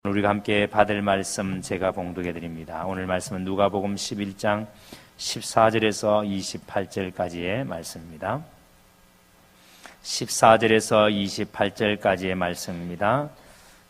우리가 함께 받을 말씀 제가 봉독해 드립니다. 오늘 말씀은 누가복음 11장 14절에서 28절까지의 말씀입니다. 14절에서 28절까지의 말씀입니다.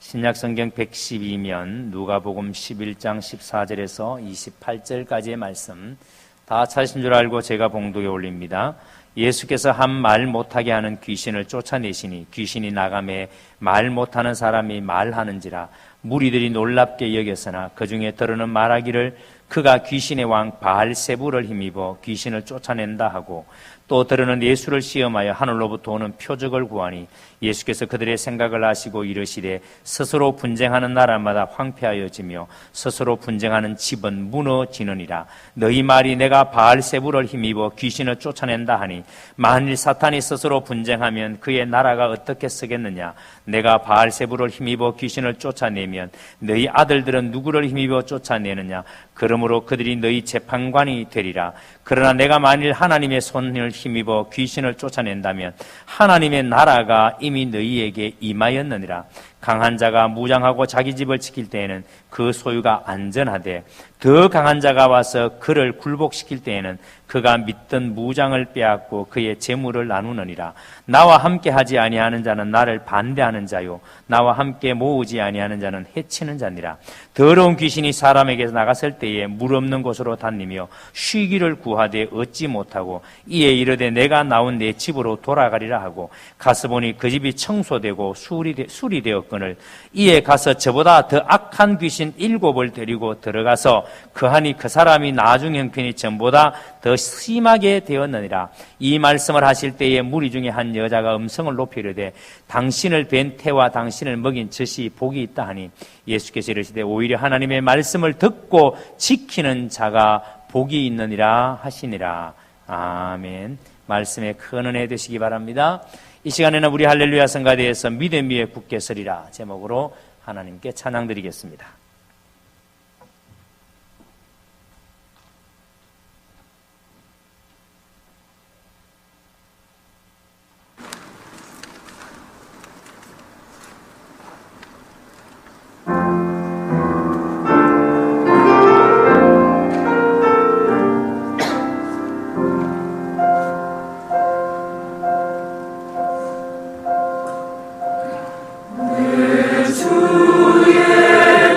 신약성경 112면 누가복음 11장 14절에서 28절까지의 말씀 다 찾으신 줄 알고 제가 봉독에 올립니다. 예수께서 한 말 못하게 하는 귀신을 쫓아내시니 귀신이 나가매 말 못하는 사람이 말하는지라 무리들이 놀랍게 여겼으나 그 중에 더러는 말하기를 그가 귀신의 왕 바알세불을 힘입어 귀신을 쫓아낸다 하고 또 더러는 예수를 시험하여 하늘로부터 오는 표적을 구하니 예수께서 그들의 생각을 아시고 이르시되 스스로 분쟁하는 나라마다 황폐하여지며 스스로 분쟁하는 집은 무너지느니라. 너희 말이 내가 바알세불을 힘입어 귀신을 쫓아낸다 하니 만일 사탄이 스스로 분쟁하면 그의 나라가 어떻게 서겠느냐. 내가 바알세불을 힘입어 귀신을 쫓아내면 너희 아들들은 누구를 힘입어 쫓아내느냐. 그러므로 그들이 너희 재판관이 되리라. 그러나 내가 만일 하나님의 손을 힘입어 귀신을 쫓아낸다면 하나님의 나라가 이미 너희에게 임하였느니라. 강한 자가 무장하고 자기 집을 지킬 때에는 그 소유가 안전하되 더 강한 자가 와서 그를 굴복시킬 때에는 그가 믿던 무장을 빼앗고 그의 재물을 나누느니라. 나와 함께 하지 아니하는 자는 나를 반대하는 자요 나와 함께 모으지 아니하는 자는 해치는 자니라. 더러운 귀신이 사람에게서 나갔을 때에 물 없는 곳으로 다니며 쉬기를 구하되 얻지 못하고 이에 이르되 내가 나온 내 집으로 돌아가리라 하고 가서 보니 그 집이 청소되고 술이 되었거늘 이에 가서 저보다 더 악한 귀신 7을 데리고 들어가서 그하니 그 사람이 나중 형편이 전보다 더 심하게 되었느니라. 이 말씀을 하실 때에 무리 중에 한 여자가 음성을 높이 이르되 당신을 뵌 태와 당신을 먹인 젖이 복이 있다 하니 예수께서 이르시되 오히려 하나님의 말씀을 듣고 지키는 자가 복이 있느니라 하시니라. 아멘. 말씀에 큰 은혜 되시기 바랍니다. 이 시간에는 우리 할렐루야 성가대에서 믿음 위에 굳게 서리라 제목으로 하나님께 찬양 드리겠습니다. 주의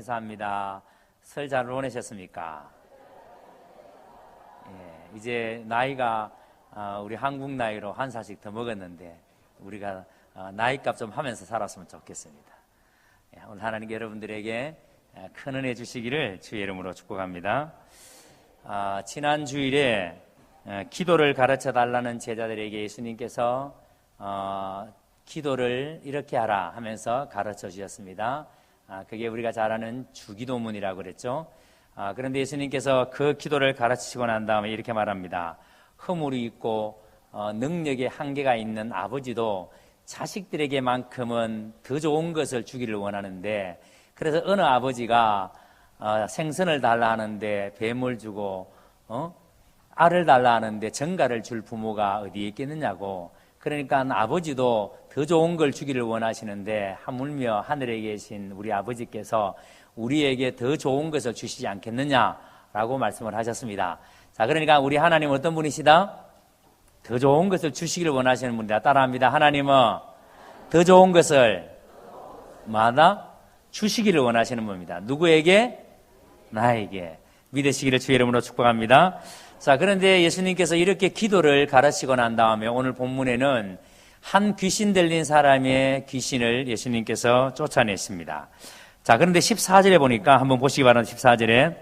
인사합니다. 설 잘 보내셨습니까? 예, 이제 나이가 우리 한국 나이로 한 살씩 더 먹었는데 우리가 나이값 좀 하면서 살았으면 좋겠습니다. 예, 오늘 하나님 여러분들에게 큰 은혜 주시기를 주의 이름으로 축복합니다. 지난 주일에 기도를 가르쳐 달라는 제자들에게 예수님께서 기도를 이렇게 하라 하면서 가르쳐 주셨습니다. 그게 우리가 잘 아는 주기도문이라고 그랬죠. 그런데 예수님께서 그 기도를 가르치시고 난 다음에 이렇게 말합니다. 허물이 있고 능력의 한계가 있는 아버지도 자식들에게만큼은 더 좋은 것을 주기를 원하는데, 그래서 어느 아버지가 생선을 달라 하는데 뱀을 주고 알을 달라 하는데 정갈을 줄 부모가 어디에 있겠느냐고. 그러니까 아버지도 더 좋은 걸 주기를 원하시는데 하물며 하늘에 계신 우리 아버지께서 우리에게 더 좋은 것을 주시지 않겠느냐라고 말씀을 하셨습니다. 자, 그러니까 우리 하나님은 어떤 분이시다? 더 좋은 것을 주시기를 원하시는 분이다. 따라합니다. 하나님은 더 좋은 것을 마다 주시기를 원하시는 분입니다. 누구에게? 나에게. 믿으시기를 주의 이름으로 축복합니다. 자, 그런데 예수님께서 이렇게 기도를 가르치고 난 다음에 오늘 본문에는 한 귀신 들린 사람의 귀신을 예수님께서 쫓아냈습니다. 자, 그런데 14절에 보니까 한번 보시기 바랍니다. 14절에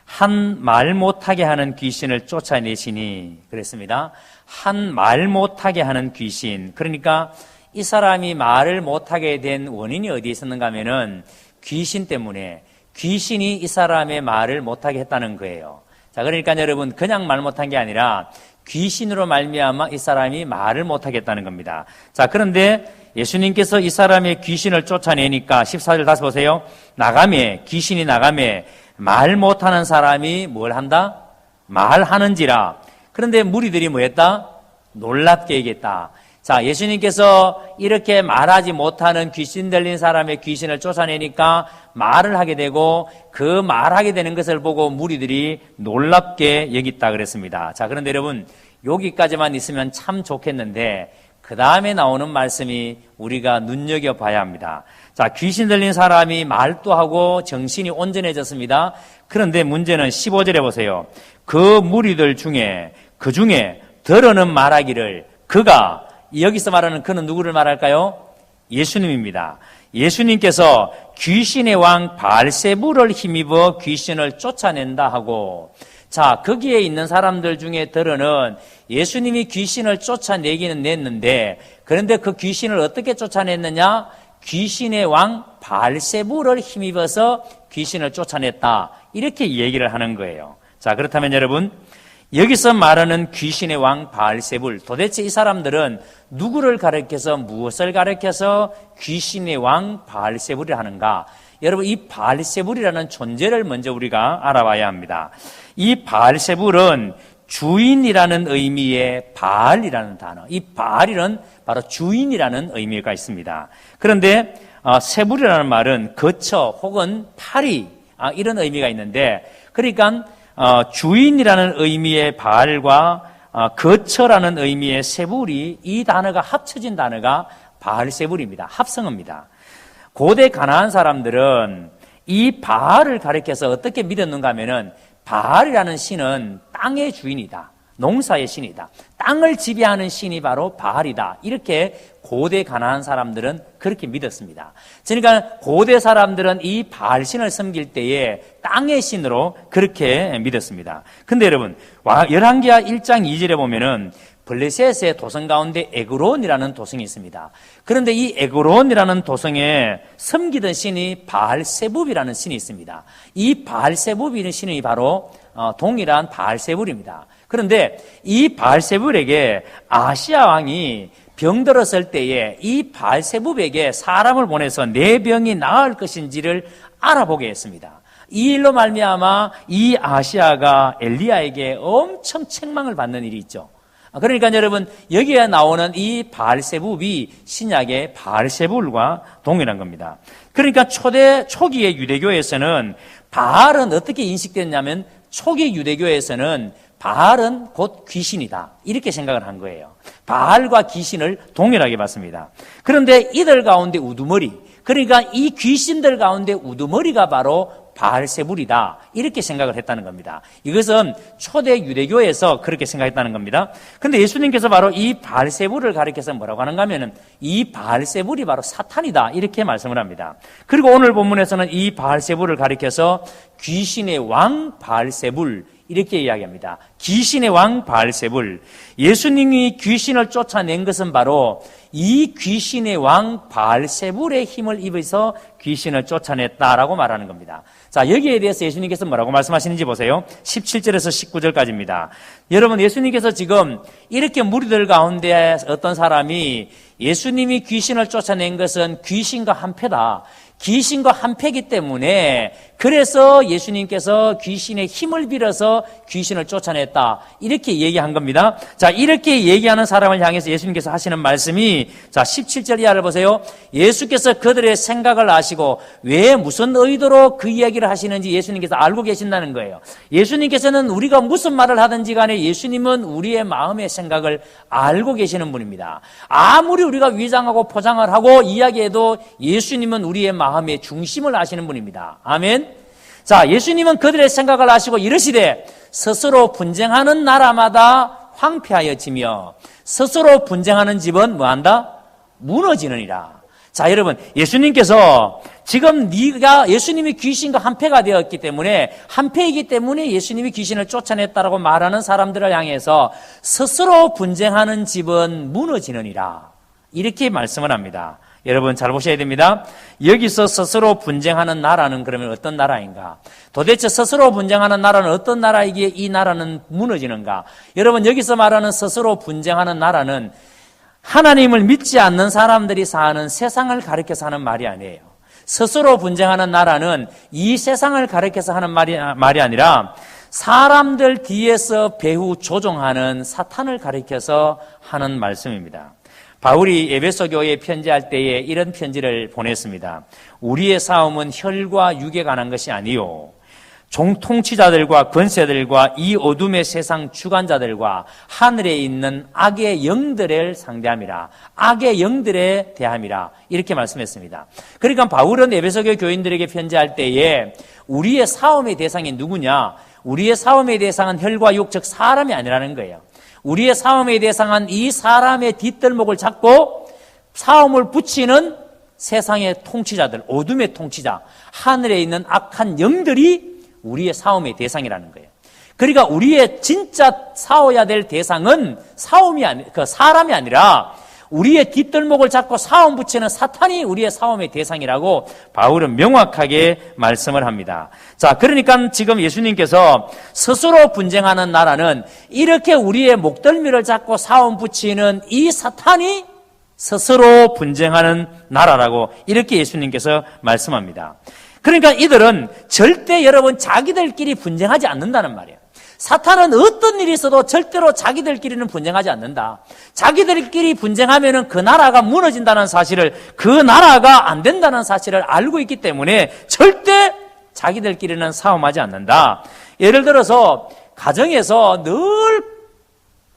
한 말 못하게 하는 귀신을 쫓아내시니 그랬습니다. 한 말 못하게 하는 귀신. 그러니까 이 사람이 말을 못하게 된 원인이 어디에 있었는가 하면은 귀신 때문에, 귀신이 이 사람의 말을 못하게 했다는 거예요. 자, 그러니까 여러분, 그냥 말 못한 게 아니라 귀신으로 말미암아 이 사람이 말을 못하겠다는 겁니다. 자, 그런데 예수님께서 이 사람의 귀신을 쫓아내니까 14절 다시 보세요. 나가매, 귀신이 나가매, 말 못하는 사람이 뭘 한다? 말하는지라. 그런데 무리들이 뭐 했다? 놀랍게 얘기했다. 자, 예수님께서 이렇게 말하지 못하는 귀신 들린 사람의 귀신을 쫓아내니까 말을 하게 되고, 그 말하게 되는 것을 보고 무리들이 놀랍게 여겼다 그랬습니다. 자, 그런데 여러분, 여기까지만 있으면 참 좋겠는데 그 다음에 나오는 말씀이 우리가 눈여겨봐야 합니다. 자, 귀신 들린 사람이 말도 하고 정신이 온전해졌습니다. 그런데 문제는 15절에 보세요. 그 무리들 중에, 그 중에 더러는 말하기를, 그가, 여기서 말하는 그는 누구를 말할까요? 예수님입니다. 예수님께서 귀신의 왕 바알세불을 힘입어 귀신을 쫓아낸다 하고, 자, 거기에 있는 사람들 중에 더러는 예수님이 귀신을 쫓아내기는 냈는데, 그런데 그 귀신을 어떻게 쫓아냈느냐? 귀신의 왕 바알세불을 힘입어서 귀신을 쫓아냈다. 이렇게 얘기를 하는 거예요. 자, 그렇다면 여러분, 여기서 말하는 귀신의 왕 바알세불, 도대체 이 사람들은 누구를 가리켜서, 무엇을 가리켜서 귀신의 왕 바알세불을 하는가? 여러분, 이 바알세불이라는 존재를 먼저 우리가 알아봐야 합니다. 이 바알세불은 주인이라는 의미의 바알이라는 단어, 이 바알이는 바로 주인이라는 의미가 있습니다. 그런데 세불이라는 말은 거처 혹은 파리, 이런 의미가 있는데, 그러니까 주인이라는 의미의 바알과 거처라는 의미의 세불이, 이 단어가 합쳐진 단어가 바알세불입니다. 합성어입니다. 고대 가나안 사람들은 이 바알을 가리켜서 어떻게 믿었는가 하면은, 바알이라는 신은 땅의 주인이다, 농사의 신이다, 땅을 지배하는 신이 바로 바알이다, 이렇게 고대 가나안 사람들은 그렇게 믿었습니다. 그러니까 고대 사람들은 이 바알신을 섬길 때에 땅의 신으로 그렇게 믿었습니다. 근데 여러분, 열왕기하 1장 2절에 보면은 블레셋의 도성 가운데 에그론이라는 도성이 있습니다. 그런데 이 에그론이라는 도성에 섬기던 신이 바알세불이라는 신이 있습니다. 이 바알세불이라는 신이 바로 동일한 바알세불입니다. 그런데 이 바알세불에게 아시아 왕이 병들었을 때에 이 바알세불에게 사람을 보내서 내 병이 나을 것인지를 알아보게 했습니다. 이 일로 말미암아 이 아시아가 엘리야에게 엄청 책망을 받는 일이 있죠. 그러니까 여러분, 여기에 나오는 이 바알세불이 신약의 바알세불과 동일한 겁니다. 그러니까 초기의 유대교에서는 바알은 어떻게 인식됐냐면, 초기 유대교에서는 바알은 곧 귀신이다, 이렇게 생각을 한 거예요. 바알과 귀신을 동일하게 봤습니다. 그런데 이들 가운데 우두머리, 그러니까 이 귀신들 가운데 우두머리가 바로 바알세불이다, 이렇게 생각을 했다는 겁니다. 이것은 초대 유대교에서 그렇게 생각했다는 겁니다. 근데 예수님께서 바로 이 바알세불을 가리켜서 뭐라고 하는가 하면은 이 바알세불이 바로 사탄이다, 이렇게 말씀을 합니다. 그리고 오늘 본문에서는 이 바알세불을 가리켜서 귀신의 왕 바알세불, 이렇게 이야기합니다. 귀신의 왕 바알세불. 예수님이 귀신을 쫓아낸 것은 바로 이 귀신의 왕 바알세불의 힘을 입어서 귀신을 쫓아냈다라고 말하는 겁니다. 자, 여기에 대해서 예수님께서 뭐라고 말씀하시는지 보세요. 17절에서 19절까지입니다. 여러분, 예수님께서 지금 이렇게 무리들 가운데 어떤 사람이 예수님이 귀신을 쫓아낸 것은 귀신과 한패다, 귀신과 한패이기 때문에 그래서 예수님께서 귀신의 힘을 빌어서 귀신을 쫓아냈다, 이렇게 얘기한 겁니다. 자, 이렇게 얘기하는 사람을 향해서 예수님께서 하시는 말씀이, 자, 17절 이하를 보세요. 예수께서 그들의 생각을 아시고 왜 무슨 의도로 그 이야기를 하시는지 예수님께서 알고 계신다는 거예요. 예수님께서는 우리가 무슨 말을 하든지 간에 예수님은 우리의 마음의 생각을 알고 계시는 분입니다. 아무리 우리가 위장하고 포장을 하고 이야기해도 예수님은 우리의 마음의 중심을 아시는 분입니다. 아멘. 자, 예수님은 그들의 생각을 아시고 이르시되 스스로 분쟁하는 나라마다 황폐하여지며 스스로 분쟁하는 집은 뭐한다? 무너지느니라. 자, 여러분, 예수님께서 지금 예수님이 귀신과 한패가 되었기 때문에, 한패이기 때문에 예수님이 귀신을 쫓아냈다라고 말하는 사람들을 향해서 스스로 분쟁하는 집은 무너지느니라, 이렇게 말씀을 합니다. 여러분, 잘 보셔야 됩니다. 여기서 스스로 분쟁하는 나라는 그러면 어떤 나라인가? 도대체 스스로 분쟁하는 나라는 어떤 나라이기에 이 나라는 무너지는가? 여러분, 여기서 말하는 스스로 분쟁하는 나라는 하나님을 믿지 않는 사람들이 사는 세상을 가리켜서 하는 말이 아니에요. 스스로 분쟁하는 나라는 이 세상을 가리켜서 하는 말이 아니라 사람들 뒤에서 배후 조종하는 사탄을 가리켜서 하는 말씀입니다. 바울이 에베소 교회에 편지할 때에 이런 편지를 보냈습니다. 우리의 싸움은 혈과 육에 관한 것이 아니요 통치자들과 권세들과 이 어둠의 세상 주관자들과 하늘에 있는 악의 영들을 상대함이라, 악의 영들에 대함이라, 이렇게 말씀했습니다. 그러니까 바울은 에베소 교인들에게 편지할 때에 우리의 싸움의 대상이 누구냐? 우리의 싸움의 대상은 혈과 육, 즉 사람이 아니라는 거예요. 우리의 싸움의 대상은 이 사람의 뒷덜목을 잡고 싸움을 붙이는 세상의 통치자들, 어둠의 통치자, 하늘에 있는 악한 영들이 우리의 싸움의 대상이라는 거예요. 그러니까 우리의 진짜 싸워야 될 대상은 사람이 아니라 우리의 뒷덜목을 잡고 싸움 붙이는 사탄이 우리의 싸움의 대상이라고 바울은 명확하게 말씀을 합니다. 자, 그러니까 지금 예수님께서 스스로 분쟁하는 나라는 이렇게 우리의 목덜미를 잡고 싸움 붙이는 이 사탄이 스스로 분쟁하는 나라라고 이렇게 예수님께서 말씀합니다. 그러니까 이들은 절대 여러분 자기들끼리 분쟁하지 않는다는 말이에요. 사탄은 어떤 일이 있어도 절대로 자기들끼리는 분쟁하지 않는다. 자기들끼리 분쟁하면은 그 나라가 무너진다는 사실을, 그 나라가 안 된다는 사실을 알고 있기 때문에 절대 자기들끼리는 싸움하지 않는다. 예를 들어서 가정에서 늘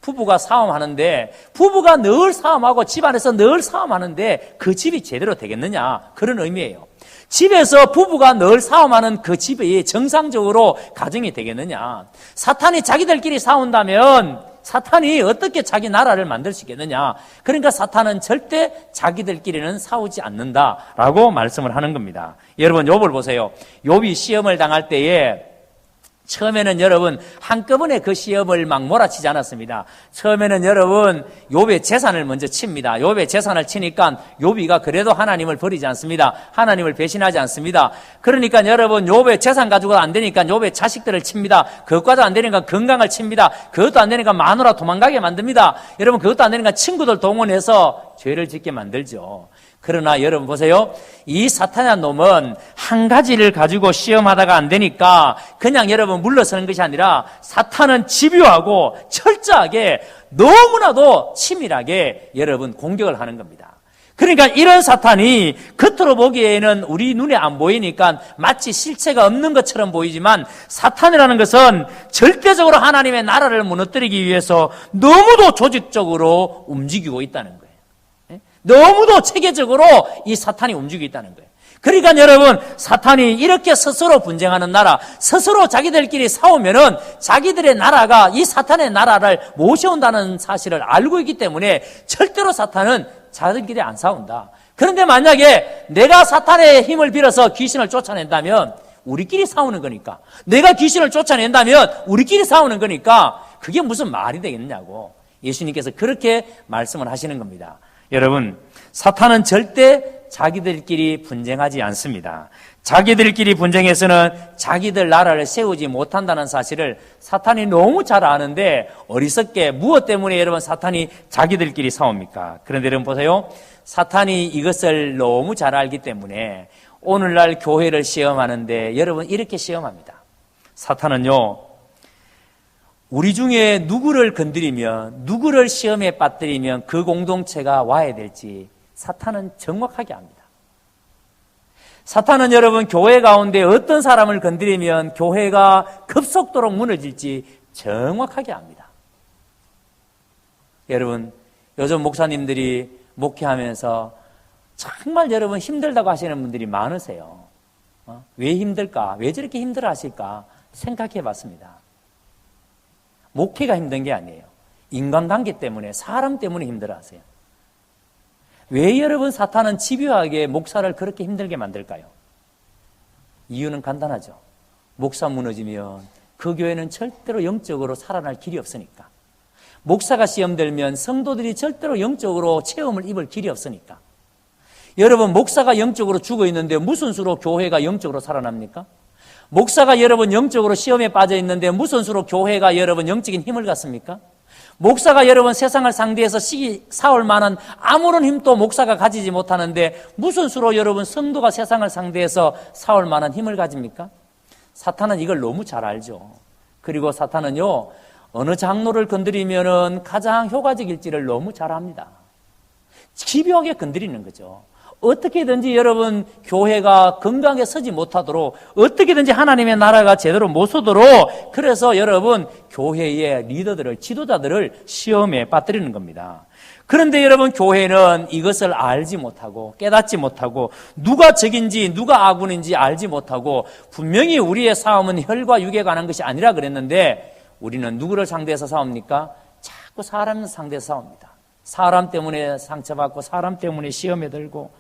부부가 싸움하는데, 부부가 늘 싸움하고 집안에서 늘 싸움하는데 그 집이 제대로 되겠느냐, 그런 의미예요. 집에서 부부가 늘 싸움하는 그 집이 정상적으로 가정이 되겠느냐. 사탄이 자기들끼리 싸운다면 사탄이 어떻게 자기 나라를 만들 수 있겠느냐. 그러니까 사탄은 절대 자기들끼리는 싸우지 않는다라고 말씀을 하는 겁니다. 여러분, 욥을 보세요. 욥이 시험을 당할 때에 처음에는 여러분 한꺼번에 그 시험을 막 몰아치지 않았습니다. 처음에는 여러분 욥의 재산을 먼저 칩니다. 욥의 재산을 치니까 욥이가 그래도 하나님을 버리지 않습니다. 하나님을 배신하지 않습니다. 그러니까 여러분 욥의 재산 가지고 안 되니까 욥의 자식들을 칩니다. 그것과도 안 되니까 건강을 칩니다. 그것도 안 되니까 마누라 도망가게 만듭니다. 여러분 그것도 안 되니까 친구들 동원해서 죄를 짓게 만들죠. 그러나 여러분 보세요. 이 사탄이라는 놈은 한 가지를 가지고 시험하다가 안 되니까 그냥 여러분 물러서는 것이 아니라 사탄은 집요하고 철저하게 너무나도 치밀하게 여러분 공격을 하는 겁니다. 그러니까 이런 사탄이 겉으로 보기에는 우리 눈에 안 보이니까 마치 실체가 없는 것처럼 보이지만 사탄이라는 것은 절대적으로 하나님의 나라를 무너뜨리기 위해서 너무도 조직적으로 움직이고 있다는 거예요. 너무도 체계적으로 이 사탄이 움직이고 있다는 거예요. 그러니까 여러분, 사탄이 이렇게 스스로 분쟁하는 나라, 스스로 자기들끼리 싸우면은 자기들의 나라가 이 사탄의 나라를 모셔온다는 사실을 알고 있기 때문에 절대로 사탄은 자기들끼리 안 싸운다. 그런데 만약에 내가 사탄의 힘을 빌어서 귀신을 쫓아낸다면 우리끼리 싸우는 거니까, 내가 귀신을 쫓아낸다면 우리끼리 싸우는 거니까 그게 무슨 말이 되겠느냐고 예수님께서 그렇게 말씀을 하시는 겁니다. 여러분, 사탄은 절대 자기들끼리 분쟁하지 않습니다. 자기들끼리 분쟁해서는 자기들 나라를 세우지 못한다는 사실을 사탄이 너무 잘 아는데 어리석게 무엇 때문에 여러분 사탄이 자기들끼리 싸웁니까? 그런데 여러분 보세요. 사탄이 이것을 너무 잘 알기 때문에 오늘날 교회를 시험하는데 여러분 이렇게 시험합니다. 사탄은요, 우리 중에 누구를 건드리면, 누구를 시험에 빠뜨리면 그 공동체가 와야 될지 사탄은 정확하게 압니다. 사탄은 여러분 교회 가운데 어떤 사람을 건드리면 교회가 급속도로 무너질지 정확하게 압니다. 여러분, 요즘 목사님들이 목회하면서 정말 여러분 힘들다고 하시는 분들이 많으세요. 왜 힘들까? 왜 저렇게 힘들어 하실까? 생각해 봤습니다. 목회가 힘든 게 아니에요. 인간관계 때문에, 사람 때문에 힘들어 하세요. 왜 여러분 사탄은 집요하게 목사를 그렇게 힘들게 만들까요? 이유는 간단하죠. 목사 무너지면 그 교회는 절대로 영적으로 살아날 길이 없으니까. 목사가 시험들면 성도들이 절대로 영적으로 체험을 입을 길이 없으니까. 여러분, 목사가 영적으로 죽어 있는데 무슨 수로 교회가 영적으로 살아납니까? 목사가 여러분 영적으로 시험에 빠져 있는데 무슨 수로 교회가 여러분 영적인 힘을 갖습니까? 목사가 여러분 세상을 상대해서 싸울 만한 아무런 힘도 목사가 가지지 못하는데 무슨 수로 여러분 성도가 세상을 상대해서 싸울 만한 힘을 가집니까? 사탄은 이걸 너무 잘 알죠. 그리고 사탄은요, 어느 장로를 건드리면은 가장 효과적일지를 너무 잘 압니다. 집요하게 건드리는 거죠. 어떻게든지 여러분 교회가 건강하게 서지 못하도록, 어떻게든지 하나님의 나라가 제대로 못 서도록, 그래서 여러분 교회의 리더들을, 지도자들을 시험에 빠뜨리는 겁니다. 그런데 여러분 교회는 이것을 알지 못하고 깨닫지 못하고 누가 적인지 누가 아군인지 알지 못하고, 분명히 우리의 싸움은 혈과 육에 관한 것이 아니라 그랬는데 우리는 누구를 상대해서 싸웁니까? 자꾸 사람 상대해서 싸웁니다. 사람 때문에 상처받고 사람 때문에 시험에 들고.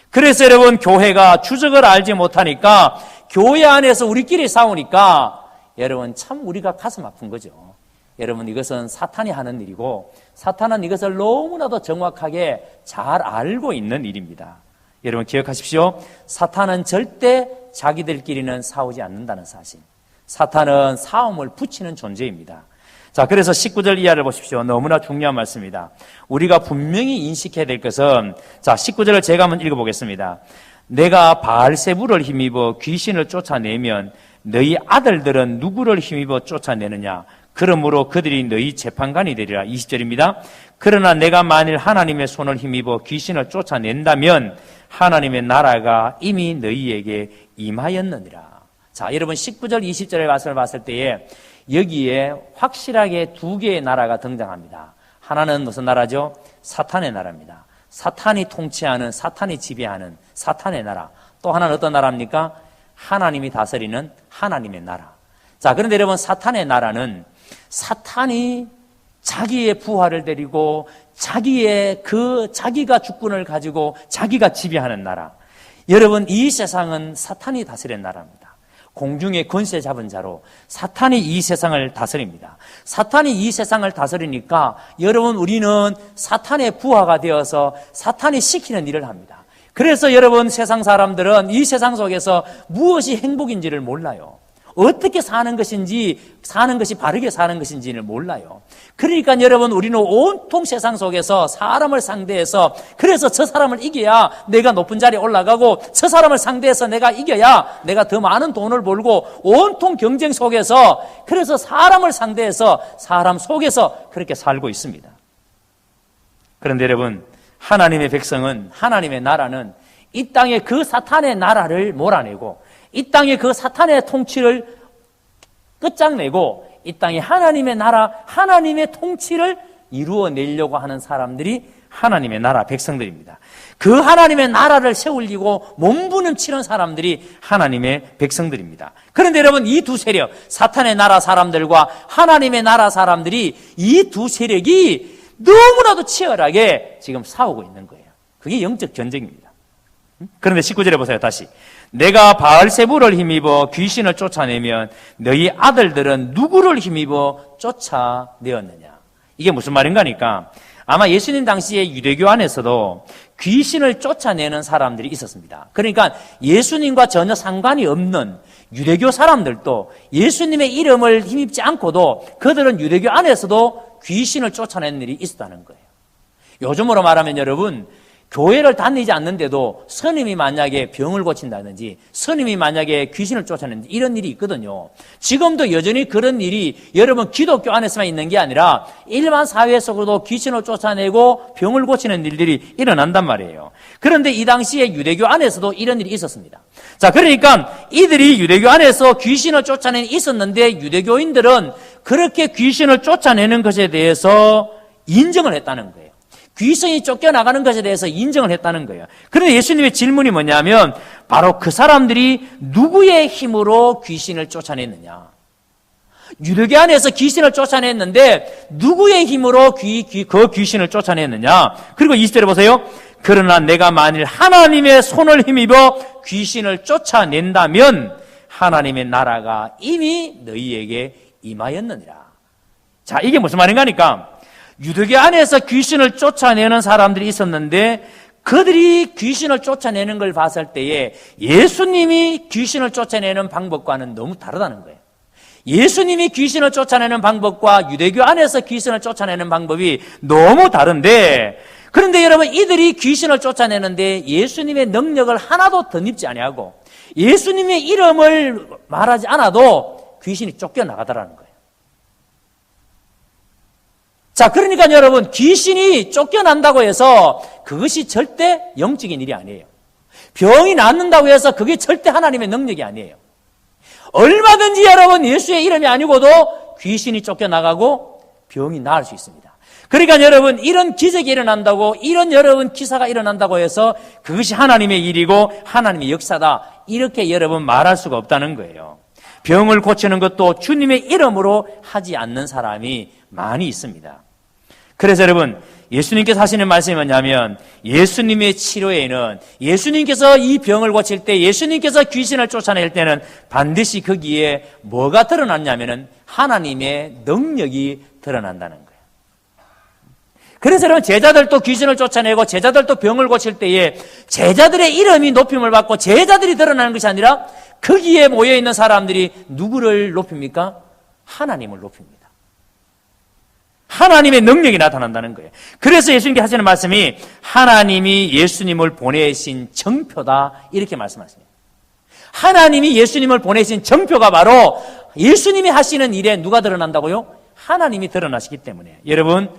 그래서 여러분 교회가 주적을 알지 못하니까, 교회 안에서 우리끼리 싸우니까 여러분 참 우리가 가슴 아픈 거죠. 여러분, 이것은 사탄이 하는 일이고 사탄은 이것을 너무나도 정확하게 잘 알고 있는 일입니다. 여러분 기억하십시오. 사탄은 절대 자기들끼리는 싸우지 않는다는 사실. 사탄은 싸움을 붙이는 존재입니다. 자, 그래서 19절 이하를 보십시오. 너무나 중요한 말씀입니다. 우리가 분명히 인식해야 될 것은, 자, 19절을 제가 한번 읽어보겠습니다. 내가 바알세불을 힘입어 귀신을 쫓아내면 너희 아들들은 누구를 힘입어 쫓아내느냐? 그러므로 그들이 너희 재판관이 되리라. 20절입니다. 그러나 내가 만일 하나님의 손을 힘입어 귀신을 쫓아낸다면 하나님의 나라가 이미 너희에게 임하였느니라. 자, 여러분 19절 20절의 말씀을 봤을 때에 여기에 확실하게 두 개의 나라가 등장합니다. 하나는 무슨 나라죠? 사탄의 나라입니다. 사탄이 통치하는, 사탄이 지배하는 사탄의 나라. 또 하나는 어떤 나라입니까? 하나님이 다스리는 하나님의 나라. 자, 그런데 여러분 사탄의 나라는 사탄이 자기의 부하를 데리고 자기가 주권을 가지고 자기가 지배하는 나라. 여러분, 이 세상은 사탄이 다스리는 나라입니다. 공중의 권세 잡은 자로 사탄이 이 세상을 다스립니다. 사탄이 이 세상을 다스리니까 여러분, 우리는 사탄의 부하가 되어서 사탄이 시키는 일을 합니다. 그래서 여러분, 세상 사람들은 이 세상 속에서 무엇이 행복인지를 몰라요. 어떻게 사는 것인지, 사는 것이 바르게 사는 것인지를 몰라요. 그러니까 여러분, 우리는 온통 세상 속에서 사람을 상대해서, 그래서 저 사람을 이겨야 내가 높은 자리에 올라가고, 저 사람을 상대해서 내가 이겨야 내가 더 많은 돈을 벌고, 온통 경쟁 속에서, 그래서 사람을 상대해서 사람 속에서 그렇게 살고 있습니다. 그런데 여러분, 하나님의 백성은, 하나님의 나라는 이 땅에 그 사탄의 나라를 몰아내고 이 땅에 그 사탄의 통치를 끝장내고 이 땅에 하나님의 나라, 하나님의 통치를 이루어내려고 하는 사람들이 하나님의 나라 백성들입니다. 그 하나님의 나라를 세우려고 몸부림치는 사람들이 하나님의 백성들입니다. 그런데 여러분, 이 두 세력, 사탄의 나라 사람들과 하나님의 나라 사람들이, 이 두 세력이 너무나도 치열하게 지금 싸우고 있는 거예요. 그게 영적 전쟁입니다. 그런데 19절에 보세요. 다시. 내가 바알세부를 힘입어 귀신을 쫓아내면 너희 아들들은 누구를 힘입어 쫓아내었느냐. 이게 무슨 말인가 하니까, 아마 예수님 당시에 유대교 안에서도 귀신을 쫓아내는 사람들이 있었습니다. 그러니까 예수님과 전혀 상관이 없는 유대교 사람들도 예수님의 이름을 힘입지 않고도 그들은 유대교 안에서도 귀신을 쫓아내는 일이 있었다는 거예요. 요즘으로 말하면 여러분, 교회를 다니지 않는데도 스님이 만약에 병을 고친다든지 스님이 만약에 귀신을 쫓아내는지 이런 일이 있거든요. 지금도 여전히 그런 일이 여러분 기독교 안에서만 있는 게 아니라 일반 사회 속으로도 귀신을 쫓아내고 병을 고치는 일들이 일어난단 말이에요. 그런데 이 당시에 유대교 안에서도 이런 일이 있었습니다. 자, 그러니까 이들이 유대교 안에서 귀신을 쫓아내는 있었는데 유대교인들은 그렇게 귀신을 쫓아내는 것에 대해서 인정을 했다는 거예요. 귀신이 쫓겨나가는 것에 대해서 인정을 했다는 거예요. 그런데 예수님의 질문이 뭐냐면 바로 그 사람들이 누구의 힘으로 귀신을 쫓아냈느냐. 유대교 안에서 귀신을 쫓아냈는데 누구의 힘으로 그 귀신을 쫓아냈느냐. 그리고 20절에 보세요. 그러나 내가 만일 하나님의 손을 힘입어 귀신을 쫓아낸다면 하나님의 나라가 이미 너희에게 임하였느니라. 자, 이게 무슨 말인가 하니까 유대교 안에서 귀신을 쫓아내는 사람들이 있었는데 그들이 귀신을 쫓아내는 걸 봤을 때에 예수님이 귀신을 쫓아내는 방법과는 너무 다르다는 거예요. 예수님이 귀신을 쫓아내는 방법과 유대교 안에서 귀신을 쫓아내는 방법이 너무 다른데, 그런데 여러분, 이들이 귀신을 쫓아내는데 예수님의 능력을 하나도 덧입지 아니하고 예수님의 이름을 말하지 않아도 귀신이 쫓겨나가더라는 거예요. 자, 그러니까 여러분, 귀신이 쫓겨난다고 해서 그것이 절대 영적인 일이 아니에요. 병이 낫는다고 해서 그게 절대 하나님의 능력이 아니에요. 얼마든지 여러분 예수의 이름이 아니고도 귀신이 쫓겨나가고 병이 나을 수 있습니다. 그러니까 여러분, 이런 기적이 일어난다고, 이런 여러분 기사가 일어난다고 해서 그것이 하나님의 일이고 하나님의 역사다, 이렇게 여러분 말할 수가 없다는 거예요. 병을 고치는 것도 주님의 이름으로 하지 않는 사람이 많이 있습니다. 그래서 여러분, 예수님께서 하시는 말씀이 뭐냐면 예수님의 치료에는, 예수님께서 이 병을 고칠 때, 예수님께서 귀신을 쫓아낼 때는 반드시 거기에 뭐가 드러났냐면은 하나님의 능력이 드러난다는 거예요. 그래서 여러분, 제자들도 귀신을 쫓아내고 제자들도 병을 고칠 때에 제자들의 이름이 높임을 받고 제자들이 드러나는 것이 아니라 거기에 모여있는 사람들이 누구를 높입니까? 하나님을 높입니다. 하나님의 능력이 나타난다는 거예요. 그래서 예수님께 하시는 말씀이 하나님이 예수님을 보내신 정표다, 이렇게 말씀하십니다. 하나님이 예수님을 보내신 정표가 바로 예수님이 하시는 일에 누가 드러난다고요? 하나님이 드러나시기 때문에. 여러분,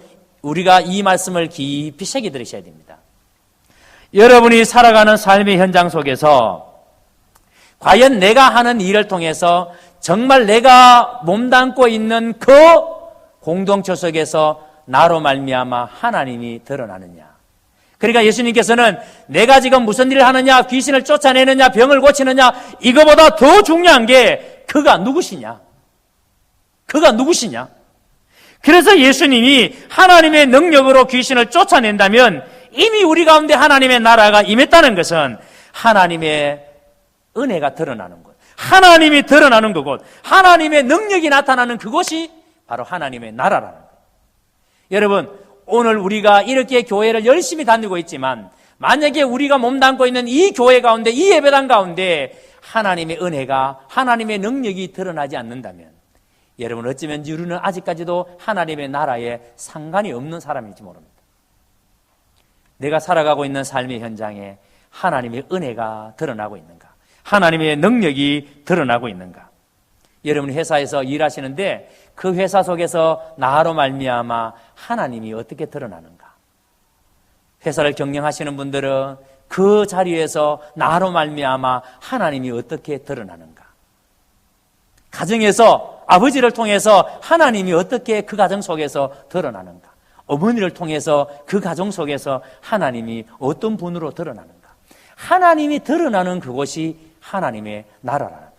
우리가 이 말씀을 깊이 새겨 들으셔야 됩니다. 여러분이 살아가는 삶의 현장 속에서 과연 내가 하는 일을 통해서 정말 내가 몸담고 있는 그 공동체 속에서 나로 말미암아 하나님이 드러나느냐. 그러니까 예수님께서는 내가 지금 무슨 일을 하느냐, 귀신을 쫓아내느냐, 병을 고치느냐, 이거보다 더 중요한 게 그가 누구시냐. 그가 누구시냐. 그래서 예수님이 하나님의 능력으로 귀신을 쫓아낸다면 이미 우리 가운데 하나님의 나라가 임했다는 것은 하나님의 은혜가 드러나는 것, 하나님이 드러나는 그곳, 하나님의 능력이 나타나는 그곳이 바로 하나님의 나라라는 거예요. 여러분, 오늘 우리가 이렇게 교회를 열심히 다니고 있지만 만약에 우리가 몸담고 있는 이 교회 가운데, 이 예배당 가운데 하나님의 은혜가, 하나님의 능력이 드러나지 않는다면 여러분, 어쩌면 우리는 아직까지도 하나님의 나라에 상관이 없는 사람일지 모릅니다. 내가 살아가고 있는 삶의 현장에 하나님의 은혜가 드러나고 있는가? 하나님의 능력이 드러나고 있는가? 여러분, 회사에서 일하시는데 그 회사 속에서 나로 말미암아 하나님이 어떻게 드러나는가? 회사를 경영하시는 분들은 그 자리에서 나로 말미암아 하나님이 어떻게 드러나는가? 가정에서 아버지를 통해서 하나님이 어떻게 그 가정 속에서 드러나는가? 어머니를 통해서 그 가정 속에서 하나님이 어떤 분으로 드러나는가? 하나님이 드러나는 그곳이 하나님의 나라라는 거예요.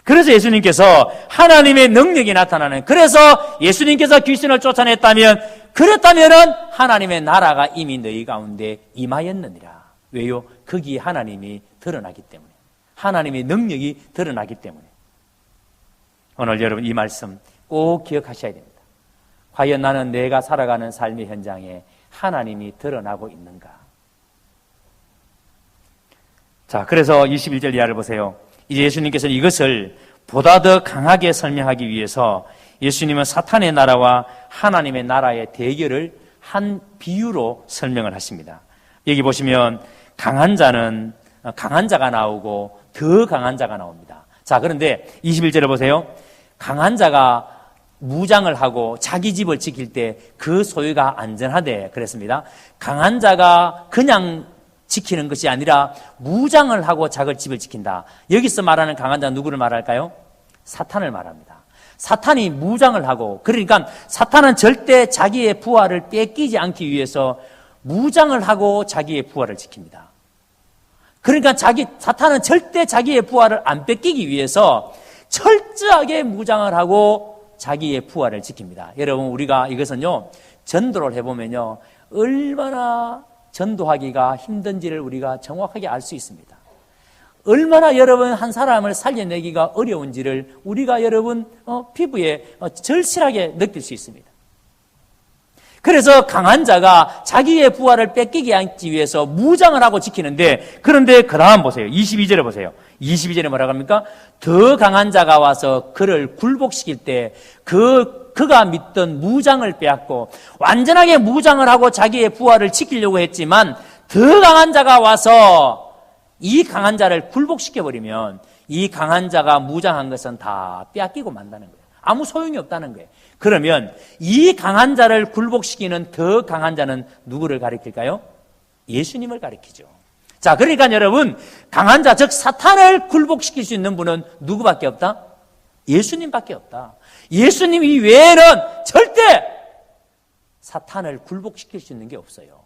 그래서 예수님께서 하나님의 능력이 나타나는, 그래서 예수님께서 귀신을 쫓아냈다면, 그랬다면은 하나님의 나라가 이미 너희 가운데 임하였느니라. 왜요? 거기에 하나님이 드러나기 때문에, 하나님의 능력이 드러나기 때문에. 오늘 여러분 이 말씀 꼭 기억하셔야 됩니다. 과연 나는 내가 살아가는 삶의 현장에 하나님이 드러나고 있는가? 자, 그래서 21절 이하를 보세요. 이제 예수님께서는 이것을 보다 더 강하게 설명하기 위해서 예수님은 사탄의 나라와 하나님의 나라의 대결을 한 비유로 설명을 하십니다. 여기 보시면 강한 자가 나오고 더 강한 자가 나옵니다. 자, 그런데 21절에 보세요. 강한 자가 무장을 하고 자기 집을 지킬 때 그 소유가 안전하대 그랬습니다. 강한 자가 그냥 지키는 것이 아니라 무장을 하고 자기 집을 지킨다. 여기서 말하는 강한 자는 누구를 말할까요? 사탄을 말합니다. 사탄이 무장을 하고, 그러니까 사탄은 절대 자기의 부활을 뺏기지 않기 위해서 무장을 하고 자기의 부활을 지킵니다. 그러니까 사탄은 절대 자기의 부활을 안 뺏기기 위해서 철저하게 무장을 하고 자기의 부활을 지킵니다. 여러분, 우리가 이것은요, 전도를 해보면요, 얼마나 전도하기가 힘든지를 우리가 정확하게 알 수 있습니다. 얼마나 여러분 한 사람을 살려내기가 어려운지를 우리가 여러분 피부에 절실하게 느낄 수 있습니다. 그래서 강한 자가 자기의 부활을 뺏기게 하기 위해서 무장을 하고 지키는데, 그런데 그 다음 보세요. 22절에 보세요. 22절에 뭐라고 합니까? 더 강한 자가 와서 그를 굴복시킬 때 그가 믿던 무장을 빼앗고 완전하게 무장을 하고 자기의 부활을 지키려고 했지만, 더 강한 자가 와서 이 강한 자를 굴복시켜버리면 이 강한 자가 무장한 것은 다 빼앗기고 만다는 거예요. 아무 소용이 없다는 거예요. 그러면 이 강한 자를 굴복시키는 더 강한 자는 누구를 가리킬까요? 예수님을 가리키죠. 자, 그러니까 여러분, 강한 자, 즉 사탄을 굴복시킬 수 있는 분은 누구밖에 없다? 예수님밖에 없다. 예수님 이외에는 절대 사탄을 굴복시킬 수 있는 게 없어요.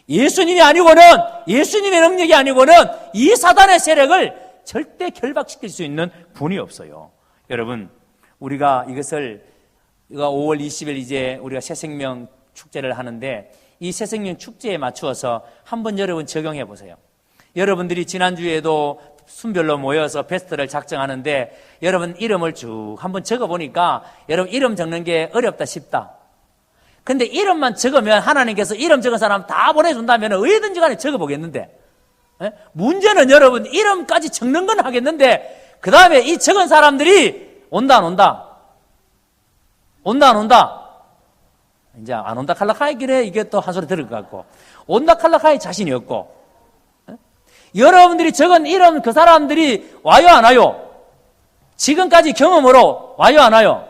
예수님이 아니고는, 예수님의 능력이 아니고는 이 사단의 세력을 절대 결박시킬 수 있는 분이 없어요. 여러분, 우리가 5월 20일 이제 우리가 새생명 축제를 하는데, 이 새생명 축제에 맞추어서 한번 여러분 적용해 보세요. 여러분들이 지난주에도 순별로 모여서 베스트를 작성하는데, 여러분 이름을 쭉 한번 적어보니까 여러분 이름 적는 게 어렵다 쉽다. 근데 이름만 적으면 하나님께서 이름 적은 사람 다 보내준다면 어디든지 간에 적어보겠는데, 문제는 여러분 이름까지 적는 건 하겠는데 그 다음에 이 적은 사람들이 온다 안 온다? 온다 안 온다? 이제 안 온다 칼락하기래 이게 또 한 소리 들을 것 같고, 온다 칼락하기 자신이 없고, 여러분들이 적은 이름 그 사람들이 와요 안 와요? 지금까지 경험으로 와요 안 와요?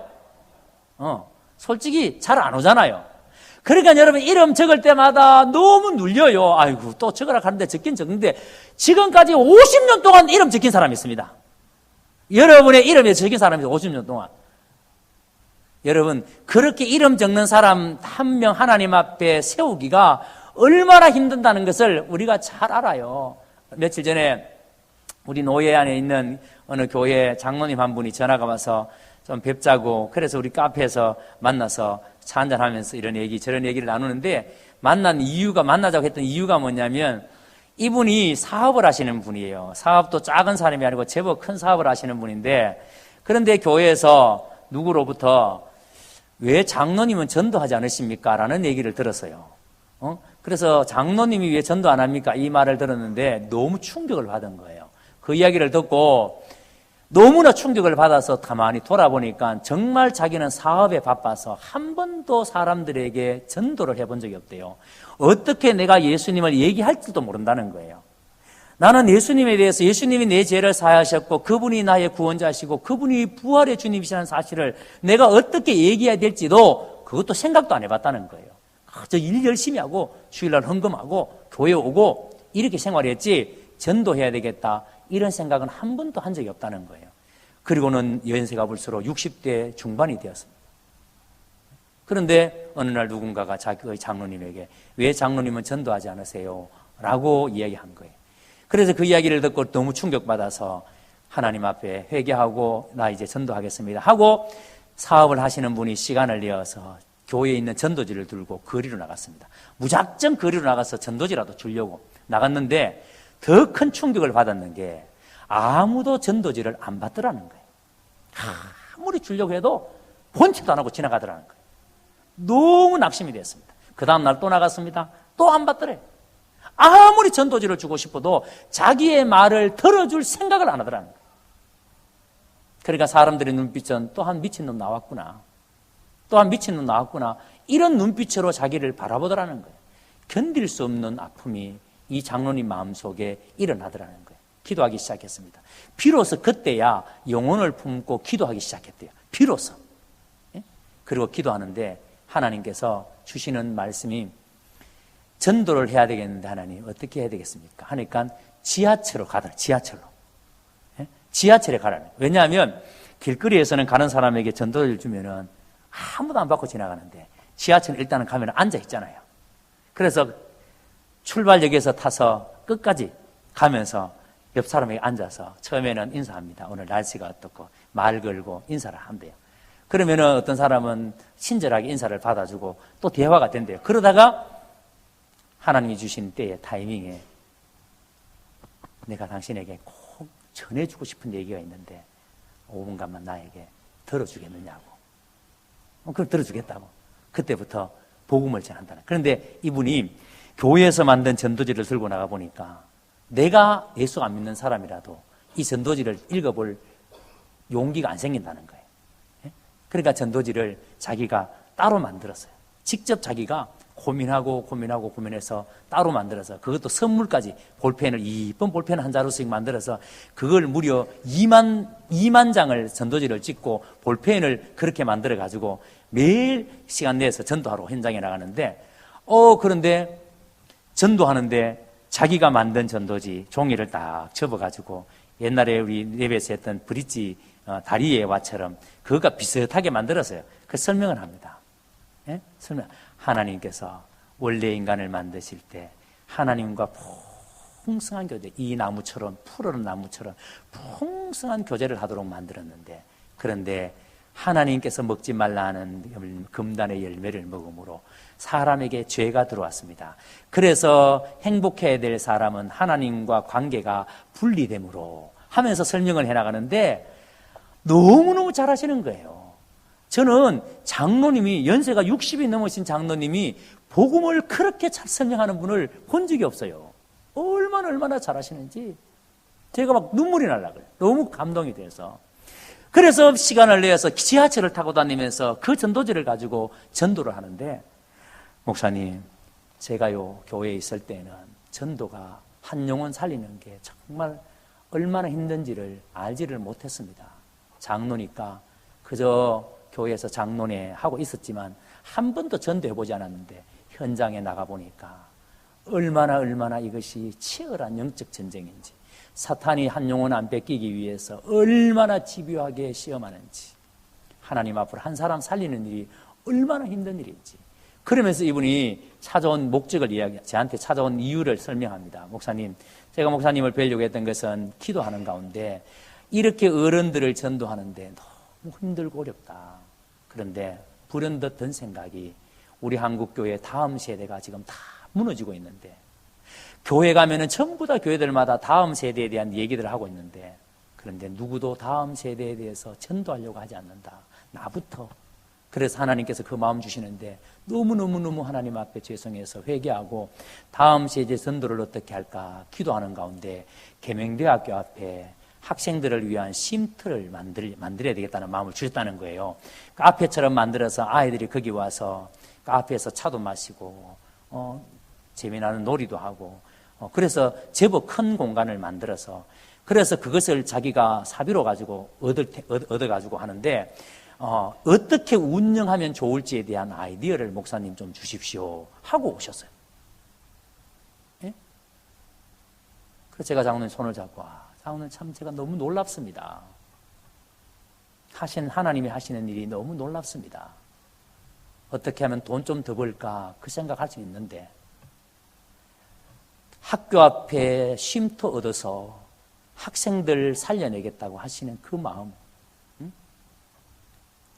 솔직히 잘 안 오잖아요. 그러니까 여러분 이름 적을 때마다 너무 눌려요. 아이고 또 적으라 하는데 적긴 적는데, 지금까지 50년 동안 이름 적힌 사람이 있습니다. 여러분의 이름에 적힌 사람이 50년 동안. 여러분, 그렇게 이름 적는 사람 한 명 하나님 앞에 세우기가 얼마나 힘든다는 것을 우리가 잘 알아요. 며칠 전에 우리 노예 안에 있는 어느 교회 장로님 한 분이 전화가 와서 좀 뵙자고, 그래서 우리 카페에서 만나서 차 한잔하면서 이런 얘기 저런 얘기를 나누는데, 만나자고 했던 이유가 뭐냐면, 이분이 사업을 하시는 분이에요. 사업도 작은 사람이 아니고 제법 큰 사업을 하시는 분인데, 그런데 교회에서 누구로부터 왜 장로님은 전도하지 않으십니까? 라는 얘기를 들었어요. 그래서 장로님이 왜 전도 안 합니까? 이 말을 들었는데 너무 충격을 받은 거예요. 그 이야기를 듣고 너무나 충격을 받아서 가만히 돌아보니까 정말 자기는 사업에 바빠서 한 번도 사람들에게 전도를 해본 적이 없대요. 어떻게 내가 예수님을 얘기할지도 모른다는 거예요. 나는 예수님에 대해서, 예수님이 내 죄를 사하셨고 그분이 나의 구원자시고 그분이 부활의 주님이시라는 사실을 내가 어떻게 얘기해야 될지도 그것도 생각도 안 해봤다는 거예요. 저 일 열심히 하고 주일날 헌금하고 교회 오고 이렇게 생활했지 전도해야 되겠다 이런 생각은 한 번도 한 적이 없다는 거예요. 그리고는 연세가 볼수록 60대 중반이 되었습니다. 그런데 어느 날 누군가가 자기의 장로님에게 왜 장로님은 전도하지 않으세요? 라고 이야기한 거예요. 그래서 그 이야기를 듣고 너무 충격받아서 하나님 앞에 회개하고 나 이제 전도하겠습니다 하고 사업을 하시는 분이 시간을 내어서 교회에 있는 전도지를 들고 거리로 나갔습니다. 무작정 거리로 나가서 전도지라도 주려고 나갔는데 더 큰 충격을 받았는 게 아무도 전도지를 안 받더라는 거예요. 아무리 주려고 해도 본체도 안 하고 지나가더라는 거예요. 너무 낙심이 됐습니다. 그 다음날 또 나갔습니다. 또 안 받더래요. 아무리 전도지를 주고 싶어도 자기의 말을 들어줄 생각을 안 하더라는 거예요. 그러니까 사람들의 눈빛은 또 한 미친놈 나왔구나. 또 한 미친놈 나왔구나. 이런 눈빛으로 자기를 바라보더라는 거예요. 견딜 수 없는 아픔이 이 장로님 마음속에 일어나더라는 거예요. 기도하기 시작했습니다. 비로소 그때야 영혼을 품고 기도하기 시작했대요. 비로소. 예? 그리고 기도하는데 하나님께서 주시는 말씀이 전도를 해야 되겠는데 하나님 어떻게 해야 되겠습니까? 하니까 지하철로 가더라. 지하철로. 예? 지하철에 가라는. 왜냐하면 길거리에서는 가는 사람에게 전도를 주면은 아무도 안 받고 지나가는데 지하철 일단은 가면 앉아 있잖아요. 그래서 출발역에서 타서 끝까지 가면서 옆 사람에게 앉아서 처음에는 인사합니다. 오늘 날씨가 어떻고 말 걸고 인사를 한대요. 그러면은 어떤 사람은 친절하게 인사를 받아주고 또 대화가 된대요. 그러다가 하나님이 주신 때의 타이밍에 내가 당신에게 꼭 전해주고 싶은 얘기가 있는데 5분간만 나에게 들어주겠느냐고. 그걸 들어주겠다고. 그때부터 복음을 전한다는. 그런데 이분이 교회에서 만든 전도지를 들고 나가 보니까 내가 예수 안 믿는 사람이라도 이 전도지를 읽어볼 용기가 안 생긴다는 거예요. 그러니까 전도지를 자기가 따로 만들었어요. 직접 자기가 고민해서 따로 만들어서 그것도 선물까지 볼펜을 이쁜 볼펜 한 자루씩 만들어서 그걸 무려 2만 장을 전도지를 찍고 볼펜을 그렇게 만들어 가지고 매일 시간 내서 전도하러 현장에 나가는데 그런데 전도하는데 자기가 만든 전도지 종이를 딱 접어가지고 옛날에 우리 예배에서 했던 브릿지 다리의 와처럼 그거가 비슷하게 만들었어요. 그 설명을 합니다. 예? 설명. 하나님께서 원래 인간을 만드실 때 하나님과 풍성한 교제, 이 나무처럼 푸르른 나무처럼 풍성한 교제를 하도록 만들었는데 그런데 하나님께서 먹지 말라 하는 금단의 열매를 먹음으로 사람에게 죄가 들어왔습니다. 그래서 행복해야 될 사람은 하나님과 관계가 분리됨으로 하면서 설명을 해나가는데 너무너무 잘하시는 거예요. 저는 장로님이 연세가 60이 넘으신 장로님이 복음을 그렇게 잘 설명하는 분을 본 적이 없어요. 얼마나 잘하시는지 제가 막 눈물이 날라 그래요. 너무 감동이 돼서. 그래서 시간을 내서 지하철을 타고 다니면서 그 전도지를 가지고 전도를 하는데 목사님, 제가요 교회에 있을 때는 전도가 한 영혼 살리는 게 정말 얼마나 힘든지를 알지를 못했습니다. 장로니까 그저 교회에서 장로네 하고 있었지만 한 번도 전도해보지 않았는데 현장에 나가보니까 얼마나 이것이 치열한 영적 전쟁인지 사탄이 한 영혼 안 뺏기기 위해서 얼마나 집요하게 시험하는지 하나님 앞으로 한 사람 살리는 일이 얼마나 힘든 일인지 그러면서 이분이 찾아온 목적을 저한테 찾아온 이유를 설명합니다. 목사님, 제가 목사님을 뵈려고 했던 것은 기도하는 가운데 이렇게 어른들을 전도하는데 너무 힘들고 어렵다. 그런데 불현듯 든 생각이 우리 한국교회 다음 세대가 지금 다 무너지고 있는데 교회 가면은 전부 다 교회들마다 다음 세대에 대한 얘기들을 하고 있는데 그런데 누구도 다음 세대에 대해서 전도하려고 하지 않는다. 나부터. 그래서 하나님께서 그 마음 주시는데 너무너무 하나님 앞에 죄송해서 회개하고 다음 세대 전도를 어떻게 할까 기도하는 가운데 계명대학교 앞에 학생들을 위한 쉼터를 만들어야 되겠다는 마음을 주셨다는 거예요. 카페처럼 만들어서 아이들이 거기 와서 카페에서 차도 마시고 재미나는 놀이도 하고 그래서 제법 큰 공간을 만들어서 그래서 그것을 자기가 사비로 가지고 얻어가지고 하는데 어떻게 운영하면 좋을지에 대한 아이디어를 목사님 좀 주십시오 하고 오셨어요. 예? 그래서 제가 장로님 손을 잡고 장로님 참 제가 너무 놀랍습니다. 하나님이 하시는 일이 너무 놀랍습니다. 어떻게 하면 돈 좀 더 벌까 그 생각할 수 있는데 학교 앞에 쉼터 얻어서 학생들 살려내겠다고 하시는 그 마음.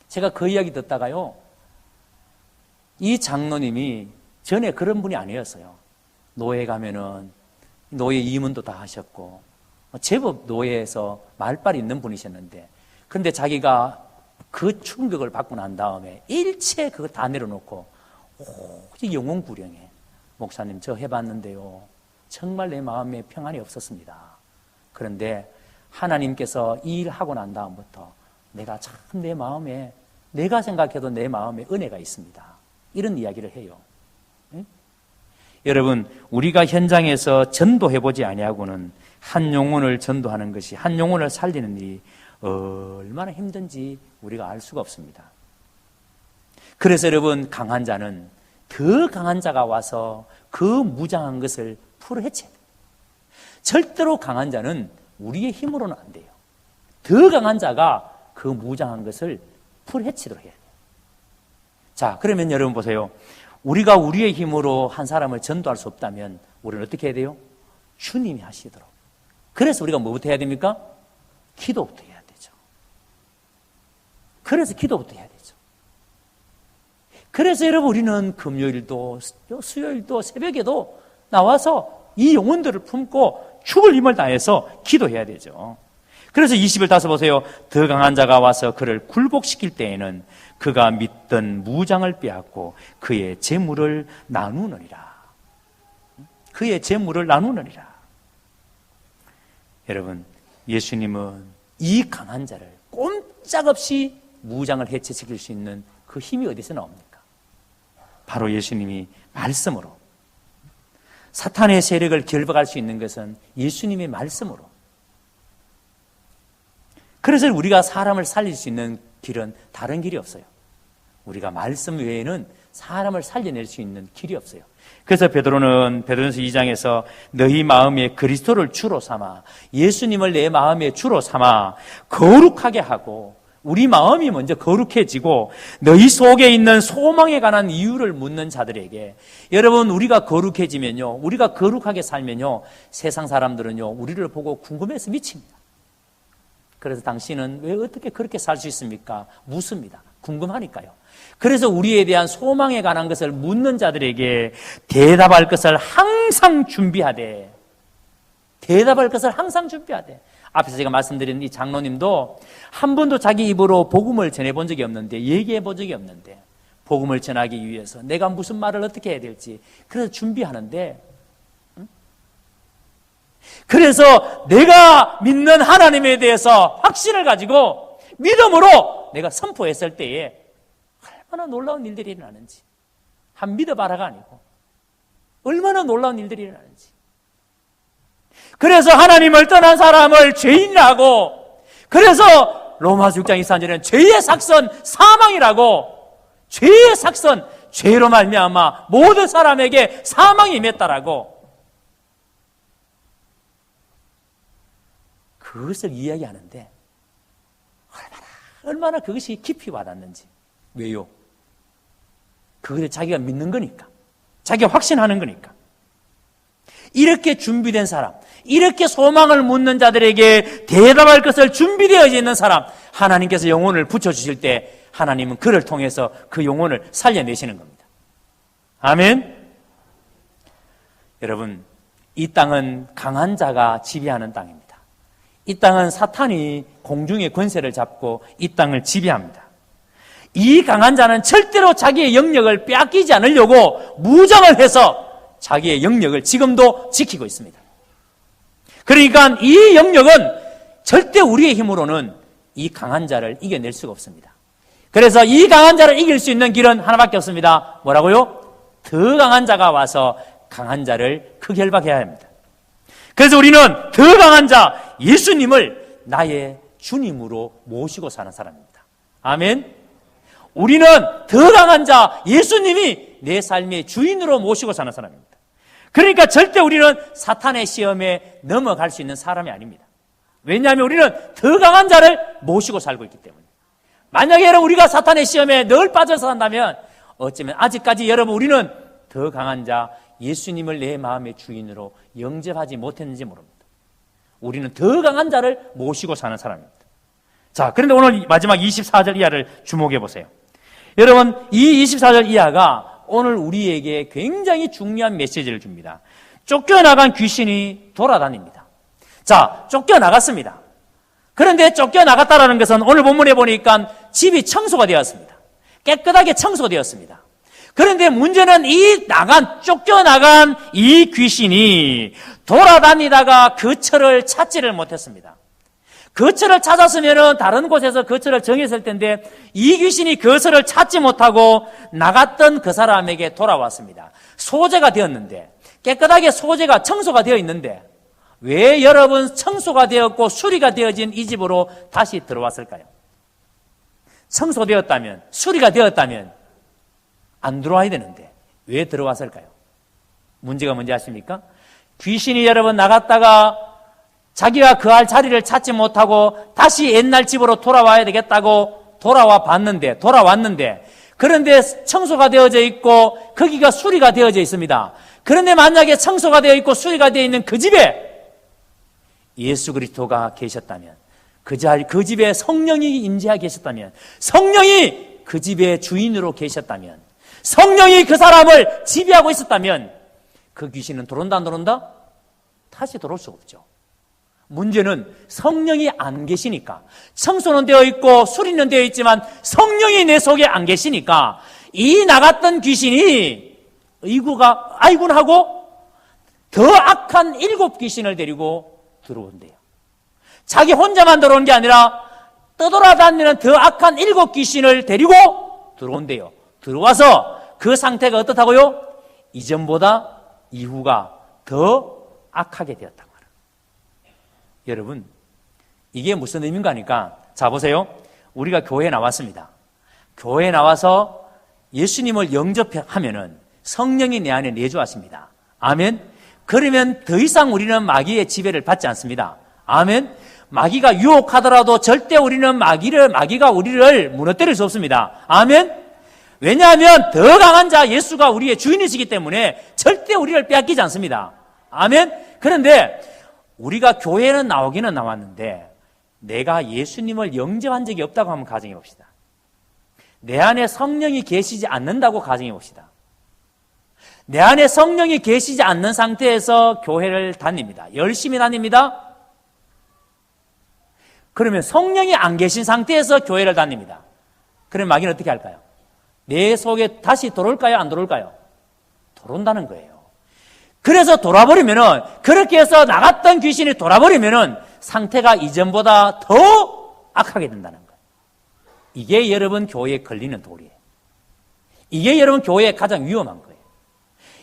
제가 그 이야기 듣다가요, 이 장로님이 전에 그런 분이 아니었어요. 노예 가면은 노예 이문도 다 하셨고 제법 노예에서 말빨 있는 분이셨는데, 근데 자기가 그 충격을 받고 난 다음에 일체 그거 다 내려놓고 오직 영혼 구령에, 목사님 저 해봤는데요 정말 내 마음에 평안이 없었습니다. 그런데 하나님께서 이 일하고 난 다음부터 내가 참 내 마음에, 내가 생각해도 내 마음에 은혜가 있습니다. 이런 이야기를 해요. 네? 여러분, 우리가 현장에서 전도해보지 아니하고는 한 영혼을 전도하는 것이, 한 영혼을 살리는 일이 얼마나 힘든지 우리가 알 수가 없습니다. 그래서 여러분, 강한 자는 더 강한 자가 와서 그 무장한 것을 풀어헤쳐야 돼요. 절대로 강한 자는 우리의 힘으로는 안 돼요. 더 강한 자가 그 무장한 것을 풀어헤치도록 해야 돼요. 자, 그러면 여러분 보세요. 우리가 우리의 힘으로 한 사람을 전도할 수 없다면 우리는 어떻게 해야 돼요? 주님이 하시도록. 그래서 우리가 뭐부터 해야 됩니까? 기도부터 해야 되죠. 그래서 기도부터 해야 되죠. 그래서 여러분, 우리는 금요일도 수요일도 새벽에도 나와서 이 영혼들을 품고 죽을 힘을 다해서 기도해야 되죠. 그래서 20을 다시 보세요. 더 강한 자가 와서 그를 굴복시킬 때에는 그가 믿던 무장을 빼앗고 그의 재물을 나누느니라. 그의 재물을 나누느니라. 여러분, 예수님은 이 강한 자를 꼼짝없이 무장을 해체시킬 수 있는 그 힘이 어디서 나옵니까? 바로 예수님이 말씀으로. 사탄의 세력을 결박할 수 있는 것은 예수님의 말씀으로. 그래서 우리가 사람을 살릴 수 있는 길은 다른 길이 없어요. 우리가 말씀 외에는 사람을 살려낼 수 있는 길이 없어요. 그래서 베드로전서 2장에서 너희 마음에 그리스도를 주로 삼아, 예수님을 내 마음의 주로 삼아 거룩하게 하고, 우리 마음이 먼저 거룩해지고 너희 속에 있는 소망에 관한 이유를 묻는 자들에게, 여러분, 우리가 거룩해지면요, 우리가 거룩하게 살면요, 세상 사람들은요 우리를 보고 궁금해서 미칩니다. 그래서 당신은 왜 어떻게 그렇게 살 수 있습니까? 묻습니다. 궁금하니까요. 그래서 우리에 대한 소망에 관한 것을 묻는 자들에게 대답할 것을 항상 준비하되, 대답할 것을 항상 준비하되. 앞에서 제가 말씀드린 이 장로님도 한 번도 자기 입으로 복음을 전해본 적이 없는데, 얘기해 본 적이 없는데, 복음을 전하기 위해서 내가 무슨 말을 어떻게 해야 될지 그래서 준비하는데, 그래서 내가 믿는 하나님에 대해서 확신을 가지고 믿음으로 내가 선포했을 때에 얼마나 놀라운 일들이 일어나는지, 한 믿어봐라가 아니고 얼마나 놀라운 일들이 일어나는지. 그래서 하나님을 떠난 사람을 죄인이라고, 그래서 로마서 6장 23절에는 죄의 삭선 사망이라고, 죄의 삭선, 죄로 말미암아 모든 사람에게 사망이 임했다라고, 그것을 이야기하는데 얼마나 그것이 깊이 와닿는지. 왜요? 그것을 자기가 믿는 거니까, 자기가 확신하는 거니까. 이렇게 준비된 사람, 이렇게 소망을 묻는 자들에게 대답할 것을 준비되어 있는 사람, 하나님께서 영혼을 붙여주실 때 하나님은 그를 통해서 그 영혼을 살려내시는 겁니다. 아멘. 여러분, 이 땅은 강한 자가 지배하는 땅입니다. 이 땅은 사탄이 공중의 권세를 잡고 이 땅을 지배합니다. 이 강한 자는 절대로 자기의 영역을 빼앗기지 않으려고 무장을 해서 자기의 영역을 지금도 지키고 있습니다. 그러니까 이 영역은 절대 우리의 힘으로는 이 강한 자를 이겨낼 수가 없습니다. 그래서 이 강한 자를 이길 수 있는 길은 하나밖에 없습니다. 뭐라고요? 더 강한 자가 와서 강한 자를 극결박해야 합니다. 그래서 우리는 더 강한 자 예수님을 나의 주님으로 모시고 사는 사람입니다. 아멘. 우리는 더 강한 자 예수님이 내 삶의 주인으로 모시고 사는 사람입니다. 그러니까 절대 우리는 사탄의 시험에 넘어갈 수 있는 사람이 아닙니다. 왜냐하면 우리는 더 강한 자를 모시고 살고 있기 때문에. 만약에 우리가 사탄의 시험에 늘 빠져서 산다면 어쩌면 아직까지 여러분 우리는 더 강한 자 예수님을 내 마음의 주인으로 영접하지 못했는지 모릅니다. 우리는 더 강한 자를 모시고 사는 사람입니다. 자, 그런데 오늘 마지막 24절 이하를 주목해 보세요. 여러분, 이 24절 이하가 오늘 우리에게 굉장히 중요한 메시지를 줍니다. 쫓겨나간 귀신이 돌아다닙니다. 자, 쫓겨나갔습니다. 그런데 쫓겨나갔다라는 것은 오늘 본문에 보니까 집이 청소가 되었습니다. 깨끗하게 청소되었습니다. 그런데 문제는 쫓겨나간 이 귀신이 돌아다니다가 거처를 찾지를 못했습니다. 거처를 찾았으면 다른 곳에서 거처를 정했을 텐데 이 귀신이 거처를 찾지 못하고 나갔던 그 사람에게 돌아왔습니다. 소재가 되었는데, 깨끗하게 소재가 청소가 되어 있는데 왜 여러분 청소가 되었고 수리가 되어진 이 집으로 다시 들어왔을까요? 청소되었다면, 수리가 되었다면 안 들어와야 되는데 왜 들어왔을까요? 문제가 뭔지 아십니까? 귀신이 여러분 나갔다가 자기가 거할 자리를 찾지 못하고 다시 옛날 집으로 돌아와야 되겠다고 돌아왔는데 그런데 청소가 되어져 있고 거기가 수리가 되어져 있습니다. 그런데 만약에 청소가 되어 있고 수리가 되어 있는 그 집에 예수 그리스도가 계셨다면, 그 집에 성령이 임재하고 계셨다면, 성령이 그 집의 주인으로 계셨다면, 성령이 그 사람을 지배하고 있었다면 그 귀신은 들어온다 안 들어온다? 다시 들어올 수 없죠. 문제는 성령이 안 계시니까, 청소는 되어 있고 수리는 되어 있지만 성령이 내 속에 안 계시니까 이 나갔던 귀신이 아이군 하고 더 악한 7 귀신을 데리고 들어온대요. 자기 혼자만 들어온 게 아니라 떠돌아다니는 더 악한 7 귀신을 데리고 들어온대요. 들어와서 그 상태가 어떻다고요? 이전보다 이후가 더 악하게 되었다고 말합니다. 여러분, 이게 무슨 의미인가 하니까, 자 보세요. 우리가 교회에 나왔습니다. 교회에 나와서 예수님을 영접하면은 성령이 내 안에 내주하십니다. 아멘. 그러면 더 이상 우리는 마귀의 지배를 받지 않습니다. 아멘. 마귀가 유혹하더라도 절대 우리는 마귀가 우리를 무너뜨릴 수 없습니다. 아멘. 왜냐하면 더 강한 자 예수가 우리의 주인이시기 때문에 절대 우리를 빼앗기지 않습니다. 아멘. 그런데 우리가 교회는 나오기는 나왔는데 내가 예수님을 영접한 적이 없다고 한번 가정해 봅시다. 내 안에 성령이 계시지 않는다고 가정해 봅시다. 내 안에 성령이 계시지 않는 상태에서 교회를 다닙니다. 열심히 다닙니다. 그러면 성령이 안 계신 상태에서 교회를 다닙니다. 그러면 마귀는 어떻게 할까요? 내 속에 다시 들어올까요? 안 들어올까요? 들어온다는 거예요. 그래서 돌아버리면은, 그렇게 해서 나갔던 귀신이 돌아버리면은 상태가 이전보다 더 악하게 된다는 거예요. 이게 여러분 교회에 걸리는 돌이에요. 이게 여러분 교회에 가장 위험한 거예요.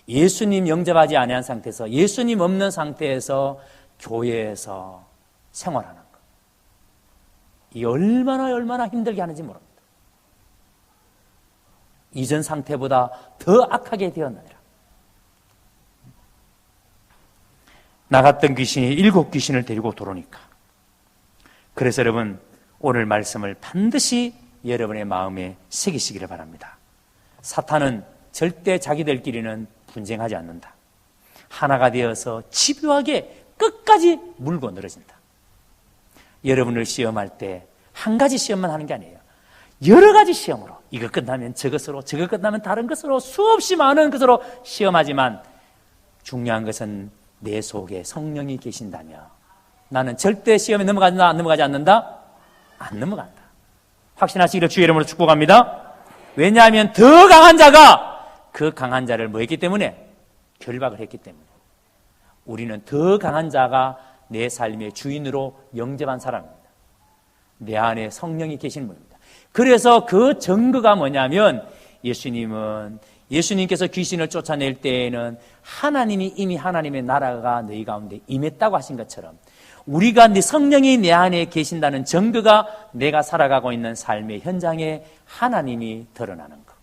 예수님 영접하지 아니한 상태에서, 예수님 없는 상태에서 교회에서 생활하는 거. 이게 얼마나 힘들게 하는지 모릅니다. 이전 상태보다 더 악하게 되었느니라. 나갔던 귀신이 7 귀신을 데리고 들어오니까. 그래서 여러분, 오늘 말씀을 반드시 여러분의 마음에 새기시기를 바랍니다. 사탄은 절대 자기들끼리는 분쟁하지 않는다. 하나가 되어서 집요하게 끝까지 물고 늘어진다. 여러분을 시험할 때 한 가지 시험만 하는 게 아니에요. 여러 가지 시험으로, 이거 끝나면 저것으로, 저거 끝나면 다른 것으로, 수없이 많은 것으로 시험하지만 중요한 것은 내 속에 성령이 계신다며 나는 절대 시험에 넘어간다, 안 넘어가지 않는다? 안 넘어간다. 확신하시기를 주의 이름으로 축복합니다. 왜냐하면 더 강한 자가 그 강한 자를 뭐 했기 때문에? 결박을 했기 때문에. 우리는 더 강한 자가 내 삶의 주인으로 영접한 사람입니다. 내 안에 성령이 계신 분입니다. 그래서 그 증거가 뭐냐면, 예수님께서 귀신을 쫓아낼 때에는 하나님이 이미 하나님의 나라가 너희 가운데 임했다고 하신 것처럼 우리가 성령이 내 안에 계신다는 증거가 내가 살아가고 있는 삶의 현장에 하나님이 드러나는 것.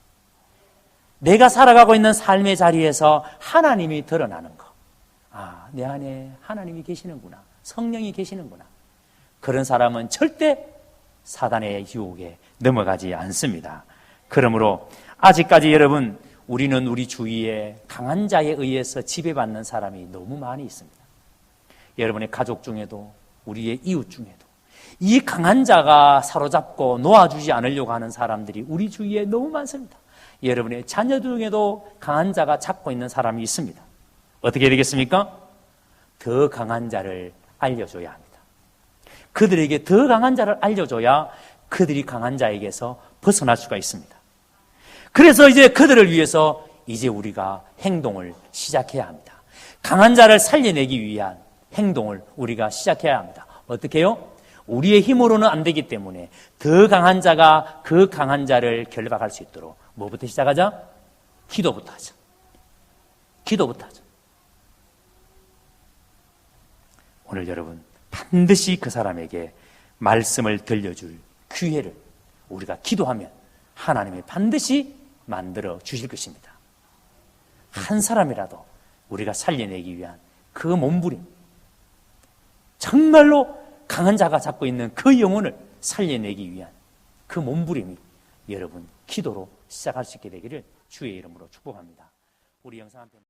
내가 살아가고 있는 삶의 자리에서 하나님이 드러나는 것. 아, 내 안에 하나님이 계시는구나. 성령이 계시는구나. 그런 사람은 절대 사단의 유혹에 넘어가지 않습니다. 그러므로 아직까지 여러분, 우리는 우리 주위에 강한 자에 의해서 지배받는 사람이 너무 많이 있습니다. 여러분의 가족 중에도, 우리의 이웃 중에도 이 강한 자가 사로잡고 놓아주지 않으려고 하는 사람들이 우리 주위에 너무 많습니다. 여러분의 자녀 중에도 강한 자가 잡고 있는 사람이 있습니다. 어떻게 되겠습니까? 더 강한 자를 알려줘야 합니다. 그들에게 더 강한 자를 알려줘야 그들이 강한 자에게서 벗어날 수가 있습니다. 그래서 이제 그들을 위해서 이제 우리가 행동을 시작해야 합니다. 강한 자를 살려내기 위한 행동을 우리가 시작해야 합니다. 어떻게 해요? 우리의 힘으로는 안 되기 때문에 더 강한 자가 그 강한 자를 결박할 수 있도록 뭐부터 시작하자? 기도부터 하자. 기도부터 하자. 오늘 여러분 반드시 그 사람에게 말씀을 들려줄 기회를 우리가 기도하면 하나님이 반드시 만들어 주실 것입니다. 한 사람이라도 우리가 살려내기 위한 그 몸부림, 정말로 강한 자가 잡고 있는 그 영혼을 살려내기 위한 그 몸부림이 여러분 기도로 시작할 수 있게 되기를 주의 이름으로 축복합니다. 우리 영상 한 편.